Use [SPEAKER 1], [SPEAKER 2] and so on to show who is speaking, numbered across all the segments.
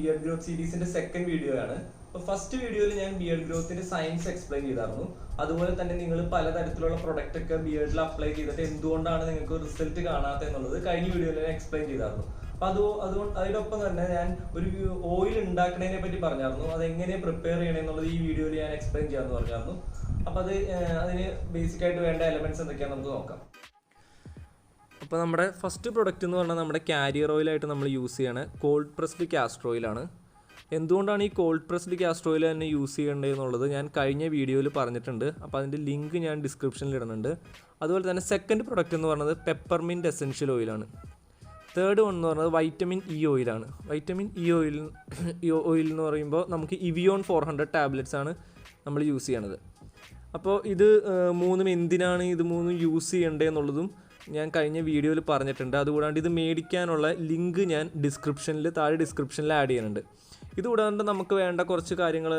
[SPEAKER 1] Beard growth സീരീസിന്റെ second video ആണ്. First വീഡിയോയിൽ ഞാൻ ബിയർഡ് ഗ്രോത്തിന്റെ സയൻസ് എക്സ്പ്ലെയിൻ ചെയ്തായിരുന്നു. അതുപോലെ തന്നെ നിങ്ങൾ പലതരത്തിലുള്ള പ്രൊഡക്റ്റ് ഒക്കെ ബിയർഡിൽ അപ്ലൈ ചെയ്തിട്ട് എന്തുകൊണ്ടാണ് നിങ്ങൾക്ക് റിസൾട്ട് കാണാത്തത് എന്നുള്ളത് കഴിഞ്ഞ വീഡിയോയിൽ ഞാൻ എക്സ്പ്ലെയിൻ ചെയ്തായിരുന്നു. അപ്പൊ അതുകൊണ്ട് അതിനൊപ്പം തന്നെ ഞാൻ ഒരു ഓയിൽ ഉണ്ടാക്കുന്നതിനെ പറ്റി പറഞ്ഞായിരുന്നു. അത് എങ്ങനെ പ്രിപ്പയർ ചെയ്യണമെന്നുള്ളത് ഈ വീഡിയോയിൽ ഞാൻ എക്സ്പ്ലെയിൻ ചെയ്യാമെന്ന് പറഞ്ഞായിരുന്നു. അപ്പൊ അതിന് ബേസിക് ആയിട്ട് വേണ്ട എലമെന്റ്സ് എന്തൊക്കെയാണെന്ന് നമുക്ക് നോക്കാം. അപ്പോൾ നമ്മുടെ ഫസ്റ്റ് പ്രൊഡക്റ്റ് എന്ന് പറഞ്ഞാൽ നമ്മുടെ കാരിയർ ഓയിലായിട്ട് നമ്മൾ യൂസ് ചെയ്യണ കോൾഡ് പ്രസ്ഡ് കാസ്റ്റർ ഓയിലാണ്. എന്തുകൊണ്ടാണ് ഈ കോൾഡ് പ്രസ്ഡ് കാസ്റ്റർ ഓയിൽ തന്നെ യൂസ് ചെയ്യേണ്ടതെന്നുള്ളത് ഞാൻ കഴിഞ്ഞ വീഡിയോയിൽ പറഞ്ഞിട്ടുണ്ട്. അപ്പോൾ അതിൻ്റെ ലിങ്ക് ഞാൻ ഡിസ്ക്രിപ്ഷനിൽ ഇടുന്നുണ്ട്. അതുപോലെ തന്നെ സെക്കൻഡ് പ്രൊഡക്റ്റ് എന്ന് പറയുന്നത് പെപ്പർമിൻറ്റ് എസെൻഷ്യൽ ഓയിലാണ്. തേർഡ് വൺ എന്ന് പറയുന്നത് വൈറ്റമിൻ ഇ ഓയിലാണ്. വൈറ്റമിൻ ഇ ഓയിൽ എന്ന് പറയുമ്പോൾ നമുക്ക് ഇവിയോൺ 400 ടാബ്ലറ്റ്സ് ആണ് നമ്മൾ യൂസ് ചെയ്യണത്. അപ്പോൾ ഇത് മൂന്നും എന്തിനാണ് ഇത് മൂന്നും യൂസ് ചെയ്യേണ്ടതെന്നുള്ളതും ഞാൻ കഴിഞ്ഞ വീഡിയോയിൽ പറഞ്ഞിട്ടുണ്ട്. അതുകൂടാണ്ട് ഇത് മേടിക്കാനുള്ള ലിങ്ക് ഞാൻ താഴെ ഡിസ്ക്രിപ്ഷനിൽ ആഡ് ചെയ്യുന്നുണ്ട്. ഇതുകൂടാണ്ട് നമുക്ക് വേണ്ട കുറച്ച് കാര്യങ്ങൾ,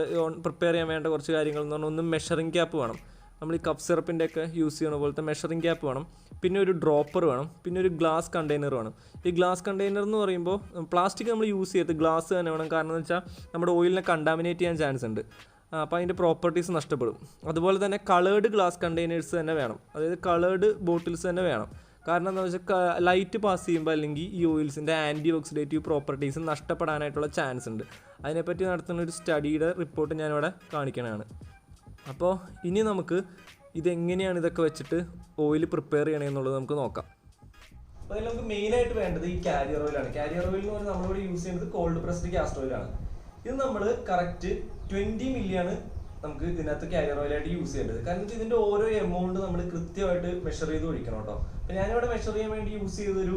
[SPEAKER 1] പ്രിപ്പയർ ചെയ്യാൻ വേണ്ട കുറച്ച് കാര്യങ്ങൾ എന്ന് പറഞ്ഞാൽ ഒന്ന് മെഷറിംഗ് ക്യാപ്പ് വേണം. നമ്മൾ ഈ കപ്പ് സിറപ്പിൻ്റെ ഒക്കെ യൂസ് ചെയ്യണ പോലത്തെ മെഷറിംഗ് ക്യാപ്പ് വേണം. പിന്നെ ഒരു ഡ്രോപ്പർ വേണം. പിന്നെ ഒരു ഗ്ലാസ് കണ്ടെയ്നർ വേണം. ഈ ഗ്ലാസ് കണ്ടെയ്നർ എന്ന് പറയുമ്പോൾ പ്ലാസ്റ്റിക് നമ്മൾ യൂസ് ചെയ്ത് ഗ്ലാസ് തന്നെ വേണം. കാരണം എന്ന് വെച്ചാൽ നമ്മുടെ ഓയിലിനെ കണ്ടാമിനേറ്റ് ചെയ്യാൻ ചാൻസ് ഉണ്ട്. അപ്പോൾ അതിൻ്റെ പ്രോപ്പർട്ടീസ് നഷ്ടപ്പെടും. അതുപോലെ തന്നെ കളേർഡ് ഗ്ലാസ് കണ്ടെയ്നേഴ്സ് തന്നെ വേണം. അതായത് കളേർഡ് ബോട്ടിൽസ് തന്നെ വേണം. കാരണം എന്താ വെച്ചാൽ ലൈറ്റ് പാസ് ചെയ്യുമ്പോൾ അല്ലെങ്കിൽ ഈ ഓയിൽസിൻ്റെ ആൻറ്റി ഓക്സിഡേറ്റീവ് പ്രോപ്പർട്ടീസ് നഷ്ടപ്പെടാനായിട്ടുള്ള ചാൻസ് ഉണ്ട്. അതിനെപ്പറ്റി നടത്തുന്ന ഒരു സ്റ്റഡിയുടെ റിപ്പോർട്ട് ഞാനിവിടെ കാണിക്കണതാണ്. അപ്പോൾ ഇനി നമുക്ക് ഇതെങ്ങനെയാണ് ഇതൊക്കെ വെച്ചിട്ട് ഓയിൽ പ്രിപ്പയർ ചെയ്യണമെന്നുള്ളത് നമുക്ക് നോക്കാം. അപ്പോൾ അതിൽ നമുക്ക് മെയിനായിട്ട് വേണ്ടത് ഈ കാരിയർ ഓയിലാണ്. കാരിയർ ഓയിൽ എന്ന് പറഞ്ഞാൽ നമ്മളിവിടെ യൂസ് ചെയ്യുന്നത് കോൾഡ് പ്രസ്ഡ് കാസ്റ്റർ ഓയിലാണ്. ഇത് നമ്മൾ കറക്റ്റ് 20 മില്ലിയാണ് നമുക്ക് ഇതിനകത്ത് കാരിയർ ഓയിലായിട്ട് യൂസ് ചെയ്യേണ്ടത്. കാരണം ഇതിന്റെ ഓരോ എമൗണ്ട് നമ്മൾ കൃത്യമായിട്ട് മെഷർ ചെയ്ത് ഒഴിക്കണം കേട്ടോ. അപ്പം ഞാനിവിടെ മെഷർ ചെയ്യാൻ വേണ്ടി യൂസ് ചെയ്തൊരു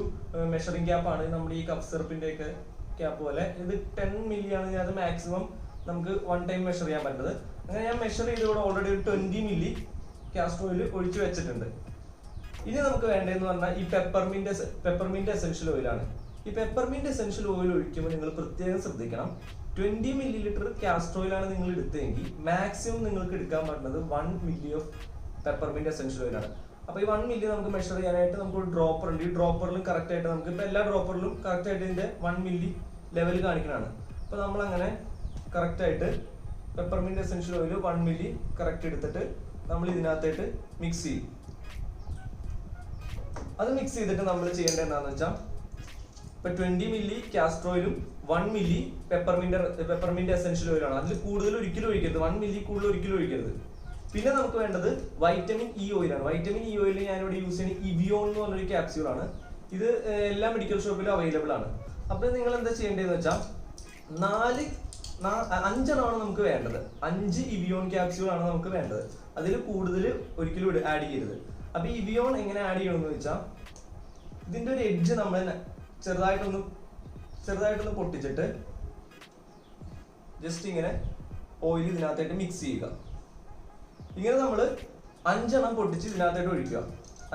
[SPEAKER 1] മെഷറിംഗ് ക്യാപ്പാണ്. നമ്മുടെ ഈ കപ്പ് സിറപ്പിന്റെ ഒക്കെ ക്യാപ്പ് പോലെ. ഇത് 10 മില്ലിയാണ് ഇതിനകത്ത് മാക്സിമം നമുക്ക് വൺ ടൈം മെഷർ ചെയ്യാൻ പറ്റുന്നത്. അങ്ങനെ ഞാൻ മെഷർ ചെയ്ത് ഇവിടെ ഓൾറെഡി ഒരു 20 മില്ലി കാസ്റ്റർ ഓയിൽ ഒഴിച്ചു വെച്ചിട്ടുണ്ട്. ഇനി നമുക്ക് വേണ്ടതെന്ന് പറഞ്ഞാൽ ഈ പെപ്പർമിന്റ് എസെൻഷ്യൽ ഓയിലാണ്. ഈ പെപ്പർമിന്റ് എസെൻഷ്യൽ ഓയിൽ ഒഴിക്കുമ്പോൾ നിങ്ങൾ പ്രത്യേകം ശ്രദ്ധിക്കണം. 20 മില്ലി ലിറ്റർ കാസ്റ്റർ ഓയിലാണ് നിങ്ങൾ എടുത്തതെങ്കിൽ മാക്സിമം നിങ്ങൾക്ക് എടുക്കാൻ പറ്റുന്നത് 1 മില്ലി ഓഫ് പെപ്പർമിന്റ് എസെൻഷ്യൽ ഓയിലാണ്. അപ്പോൾ ഈ 1 മില്ലി നമുക്ക് മെഷർ ചെയ്യാനായിട്ട് നമുക്ക് ഒരു ഡ്രോപ്പർ ഉണ്ട്. ഈ ഡ്രോപ്പറിലും കറക്റ്റ് ആയിട്ട് നമുക്ക് ഇപ്പോൾ എല്ലാ ഡ്രോപ്പറിലും കറക്റ്റ് ആയിട്ട് ഇതിന്റെ 1 മില്ലി ലെവൽ കാണിക്കുന്നതാണ്. അപ്പോൾ നമ്മൾ അങ്ങനെ കറക്റ്റ് ആയിട്ട് peppermint essential oil 1 milli correct എടുത്തിട്ട് നമ്മൾ ഇതിനകത്തായിട്ട് മിക്സ് ചെയ്യും. അത് മിക്സ് ചെയ്തിട്ട് നമ്മൾ ചെയ്യേണ്ടത് എന്താണെന്ന് വെച്ചാൽ ഇപ്പൊ 20 മില്ലി കാസ്റ്റർ ഓയിലും 1 മില്ലി പെപ്പർമിന്റ് എസെൻഷ്യൽ ഓയിലാണ്. അതിൽ കൂടുതൽ ഒരിക്കലും ഒഴിക്കരുത്. 1 മില്ലി കൂടുതൽ ഒരിക്കലും ഒഴിക്കരുത്. പിന്നെ നമുക്ക് വേണ്ടത് വൈറ്റമിൻ ഇ ഓയിലാണ്. വൈറ്റമിൻ ഇ ഓയിൽ ഞാനിവിടെ യൂസ് ചെയ്യുന്നത് ഇവിയോൺ എന്ന് പറഞ്ഞൊരു ക്യാപ്സ്യൂളാണ്. ഇത് എല്ലാ മെഡിക്കൽ ഷോപ്പിലും അവൈലബിൾ ആണ്. അപ്പോൾ നിങ്ങൾ എന്താ ചെയ്യേണ്ടതെന്ന് വെച്ചാൽ 5 നമുക്ക് വേണ്ടത്. 5 ഇവിയോൺ ക്യാപ്സ്യൂൾ ആണ് നമുക്ക് വേണ്ടത്. അതിൽ കൂടുതൽ ഒരിക്കലും ആഡ് ചെയ്യരുത്. അപ്പൊ ഇവിയോൺ എങ്ങനെ ആഡ് ചെയ്യണമെന്ന് വെച്ചാൽ ഇതിന്റെ ഒരു എഡ്ജ് നമ്മൾ ചെറുതായിട്ടൊന്ന് പൊട്ടിച്ചിട്ട് ജസ്റ്റ് ഇങ്ങനെ ഓയിൽ ഇതിനകത്തായിട്ട് മിക്സ് ചെയ്യുക. ഇങ്ങനെ നമ്മൾ 5 പൊട്ടിച്ച് ഇതിനകത്തായിട്ട് ഒഴിക്കുക.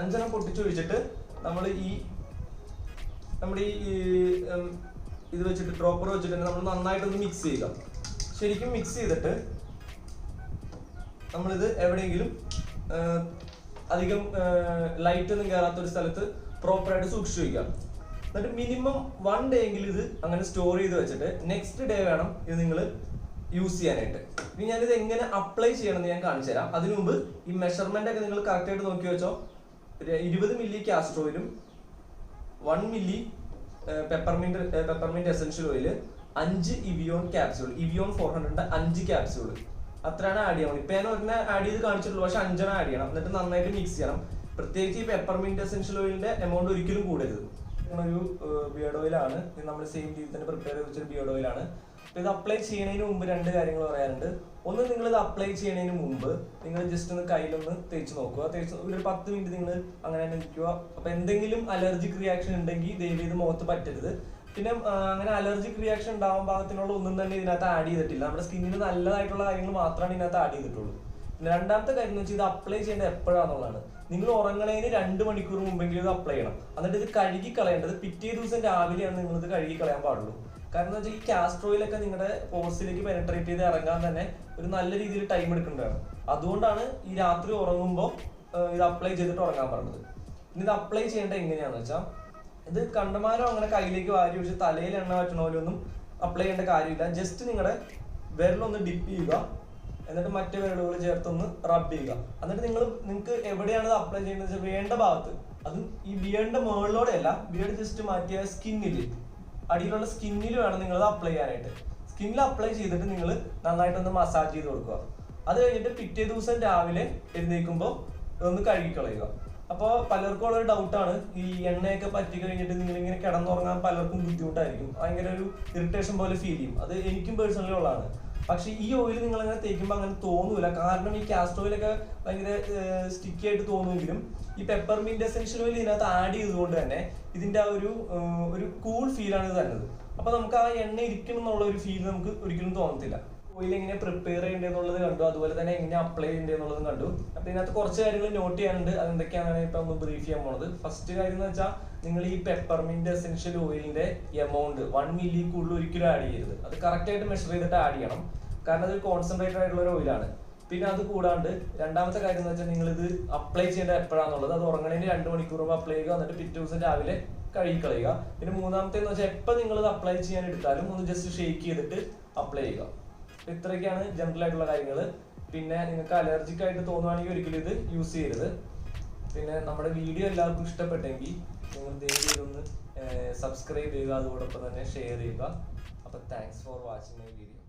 [SPEAKER 1] 5 പൊട്ടിച്ച് ഒഴിച്ചിട്ട് നമ്മൾ നമ്മുടെ ഈ ഇത് വെച്ചിട്ട് ഡ്രോപ്പർ വെച്ചിട്ട് നമ്മൾ നന്നായിട്ടൊന്ന് മിക്സ് ചെയ്യുക. ശരിക്കും മിക്സ് ചെയ്തിട്ട് നമ്മളിത് എവിടെയെങ്കിലും അധികം ലൈറ്റ് ഒന്നും കയറാത്ത ഒരു സ്ഥലത്ത് പ്രോപ്പറായിട്ട് സൂക്ഷിച്ചു വയ്ക്കുക. എന്നിട്ട് മിനിമം 1 ഡേ എങ്കിലും ഇത് അങ്ങനെ സ്റ്റോർ ചെയ്ത് വെച്ചിട്ട് നെക്സ്റ്റ് ഡേ വേണം ഇത് നിങ്ങൾ യൂസ് ചെയ്യാനായിട്ട്. ഇനി ഞാനിത് എങ്ങനെ അപ്ലൈ ചെയ്യണമെന്ന് ഞാൻ കാണിച്ചു തരാം. അതിനു മുമ്പ് ഈ മെഷർമെന്റ് ഒക്കെ നിങ്ങൾ കറക്റ്റ് ആയിട്ട് നോക്കി വെച്ചോ. 20 മില്ലി കാസ്റ്റർ ഓയിലും 1 milli peppermint essential oil, 5 ഇവിയോൺ capsule, ഇവിയോൺ 400 5 capsule, അത്രയാണ് ആഡ് ചെയ്യണം. ഇപ്പൊ ഞാൻ ഒരെണ്ണം ആഡ് ചെയ്ത് കാണിച്ചിട്ടുള്ളൂ, പക്ഷെ 5 ആഡ് ചെയ്യണം. എന്നിട്ട് നന്നായിട്ട് മിക്സ് ചെയ്യണം. പ്രത്യേകിച്ച് ഈ പെപ്പർമിന്റ് എസെൻഷ്യൽ ഓയിലിന്റെ എമൗണ്ട് ഒരിക്കലും കൂടരുത്. ഒരു ബിയർഡ് ഓയിലാണ്. ഇത് നമ്മൾ സെയിം രീതിയിൽ തന്നെ പ്രിപ്പയർ ചെയ്ത് വെച്ചൊരു ബിയർഡ് ഓയിലാണ്. ഇത് അപ്ലൈ ചെയ്യുന്നതിന് മുമ്പ് 2 കാര്യങ്ങൾ പറയാനുണ്ട്. ഒന്ന്, നിങ്ങൾ ഇത് അപ്ലൈ ചെയ്യുന്നതിന് മുമ്പ് നിങ്ങൾ ജസ്റ്റ് ഒന്ന് കയ്യിലൊന്ന് തേച്ച് നോക്കുക. ഒരു 10 മിനിറ്റ് നിങ്ങൾ അങ്ങനെ നിൽക്കുക. അപ്പൊ എന്തെങ്കിലും അലർജിക് റിയാക്ഷൻ ഉണ്ടെങ്കിൽ ദയവ് ഇത് മുഖത്ത് പറ്റരുത്. പിന്നെ അങ്ങനെ അലർജിക് റിയാക്ഷൻ ഉണ്ടാവാൻ പാകത്തിനുള്ള ഒന്നും തന്നെ ഇതിനകത്ത് ആഡ് ചെയ്തിട്ടില്ല. നമ്മുടെ സ്കിന്നിന് നല്ലതായിട്ടുള്ള കാര്യങ്ങൾ മാത്രമാണ് ഇതിനകത്ത് ആഡ് ചെയ്തിട്ടുള്ളൂ. പിന്നെ രണ്ടാമത്തെ കാര്യം എന്ന് വെച്ചാൽ ഇത് അപ്ലൈ ചെയ്യേണ്ടത് എപ്പോഴാണെന്നുള്ളതാണ്. നിങ്ങൾ ഉറങ്ങണതിന് 2 മണിക്കൂർ മുമ്പെങ്കിലും ഇത് അപ്ലൈ ചെയ്യണം. എന്നിട്ട് ഇത് കഴുകി കളയേണ്ടത് പിറ്റേ ദിവസം രാവിലെയാണ് നിങ്ങൾ ഇത് കഴുകി കളയാൻ പാടുള്ളൂ. കാരണം എന്താ വെച്ചാൽ ഈ കാസ്റ്റർ ഓയിലൊക്കെ നിങ്ങളുടെ പോഴ്സിലേക്ക് പെനട്രേറ്റ് ചെയ്ത് ഇറങ്ങാൻ തന്നെ ഒരു നല്ല രീതിയിൽ ടൈം എടുക്കേണ്ടതാണ്. അതുകൊണ്ടാണ് ഈ രാത്രി ഉറങ്ങുമ്പോൾ ഇത് അപ്ലൈ ചെയ്തിട്ട് ഉറങ്ങാൻ പറഞ്ഞത്. ഇനി ഇത് അപ്ലൈ ചെയ്യേണ്ടത് എങ്ങനെയാണെന്ന് വെച്ചാൽ ഇത് കണ്ടമാനം അങ്ങനെ കയ്യിലേക്ക് വാരി വെച്ച് തലയിൽ എണ്ണ വെച്ചണ പോലെ ഒന്നും അപ്ലൈ ചെയ്യേണ്ട കാര്യമില്ല. ജസ്റ്റ് നിങ്ങളുടെ വിരലൊന്ന് ഡിപ്പ് ചെയ്യുക, എന്നിട്ട് മറ്റേ വിരലുകൾ ചേർത്തൊന്ന് റബ്ബ് ചെയ്യുക. എന്നിട്ട് നിങ്ങൾക്ക് എവിടെയാണ് ഇത് അപ്ലൈ ചെയ്യുന്നത് വെച്ചാൽ വേണ്ട ഭാഗത്ത്, അതും ഈ ബിയർഡിന്റെ മുകളിലൂടെ അല്ല, ബിയർഡ് ജസ്റ്റ് മാറ്റിയ സ്കിന്നിൽ, അടിയിലുള്ള സ്കിന്നിൽ വേണം നിങ്ങളത് അപ്ലൈ ചെയ്യാനായിട്ട്. സ്കിന്നിൽ അപ്ലൈ ചെയ്തിട്ട് നിങ്ങൾ നന്നായിട്ടൊന്ന് മസാജ് ചെയ്ത് കൊടുക്കുക. അത് കഴിഞ്ഞിട്ട് പിറ്റേ ദിവസം രാവിലെ എഴുന്നേൽക്കുമ്പോൾ ഒന്ന് കഴുകിക്കളയുക. അപ്പോൾ പലർക്കും ഉള്ളൊരു ഡൗട്ടാണ്, ഈ എണ്ണയൊക്കെ പറ്റി കഴിഞ്ഞിട്ട് നിങ്ങളിങ്ങനെ കിടന്നുറങ്ങാൻ പലർക്കും ബുദ്ധിമുട്ടായിരിക്കും, ഭയങ്കര ഒരു ഇറിറ്റേഷൻ പോലെ ഫീൽ ചെയ്യും. അത് എനിക്കും പേഴ്സണലി ഉള്ളതാണ്. പക്ഷെ ഈ ഓയിൽ നിങ്ങൾ അങ്ങനെ തേക്കുമ്പോൾ അങ്ങനെ തോന്നൂല. കാരണം ഈ കാസ്റ്റർ ഓയിലൊക്കെ ഭയങ്കര സ്റ്റിക്കി ആയിട്ട് തോന്നുമെങ്കിലും ഈ പെപ്പർമിന്റ് എസൻഷ്യൽ ഓയിൽ ഇതിനകത്ത് ആഡ് ചെയ്തുകൊണ്ട് തന്നെ ഇതിന്റെ ആ ഒരു കൂൾ ഫീലാണ് ഇത് തരുന്നത്. അപ്പൊ നമുക്ക് ആ എണ്ണ ഇരിക്കണം എന്നുള്ള ഒരു ഫീൽ നമുക്ക് ഒരിക്കലും തോന്നത്തില്ല. ഓയിൽ എങ്ങനെ പ്രിപ്പയർ ചെയ്യേണ്ടതെന്നുള്ളത് കണ്ടു, അതുപോലെ തന്നെ എങ്ങനെ അപ്ലൈ ചെയ്യേണ്ടതെന്നുള്ളതും കണ്ടു. അപ്പൊ ഇതിനകത്ത് കുറച്ച് കാര്യങ്ങൾ നോട്ട് ചെയ്യാനുണ്ട്. അതെന്തൊക്കെയാണ് ഇപ്പൊ ഒന്ന് ബ്രീഫ് ചെയ്യാൻ പോണത്. ഫസ്റ്റ് കാര്യം എന്ന് വെച്ചാൽ നിങ്ങൾ ഈ പെപ്പർമിന്റ് എസൻഷ്യൽ ഓയിലിന്റെ എമൗണ്ട് 1 മില്ലി കൂടുതൽ ഒരിക്കലും ആഡ് ചെയ്യരുത്. അത് കറക്റ്റ് ആയിട്ട് മെഷർ ചെയ്തിട്ട് ആഡ് ചെയ്യണം, കാരണം അത് കോൺസെൻട്രേറ്റഡ് ആയിട്ടുള്ള ഒരു ഓയിലാണ്. പിന്നെ അത് കൂടാണ്ട് രണ്ടാമത്തെ കാര്യം എന്ന് വെച്ചാൽ നിങ്ങൾ ഇത് അപ്ലൈ ചെയ്യേണ്ടത് എപ്പോഴാണെന്നുള്ളത്, അത് ഉറങ്ങണേന് 2 മണിക്കൂർ മുമ്പ് അപ്ലൈ ചെയ്യുക, എന്നിട്ട് പിറ്റേ ദിവസം രാവിലെ കഴുകിക്കളയുക. പിന്നെ മൂന്നാമത്തെ എന്ന് വെച്ചാൽ എപ്പോൾ നിങ്ങൾ ഇത് അപ്ലൈ ചെയ്യാൻ എടുത്താലും ഒന്ന് ജസ്റ്റ് ഷേക്ക് ചെയ്തിട്ട് അപ്ലൈ ചെയ്യുക. ഇത്രയൊക്കെയാണ് ജനറൽ ആയിട്ടുള്ള കാര്യങ്ങൾ. പിന്നെ നിങ്ങൾക്ക് അലർജിക് ആയിട്ട് തോന്നുവാണെങ്കിൽ ഒരിക്കലും ഇത് യൂസ് ചെയ്യരുത്. പിന്നെ നമ്മുടെ വീഡിയോ എല്ലാവർക്കും ഇഷ്ടപ്പെട്ടെങ്കിൽ നിങ്ങൾ ദയവായി ഇതൊന്ന് സബ്സ്ക്രൈബ് ചെയ്യുക, അതോടൊപ്പം തന്നെ ഷെയർ ചെയ്യുക. അപ്പോൾ thanks for watching my video.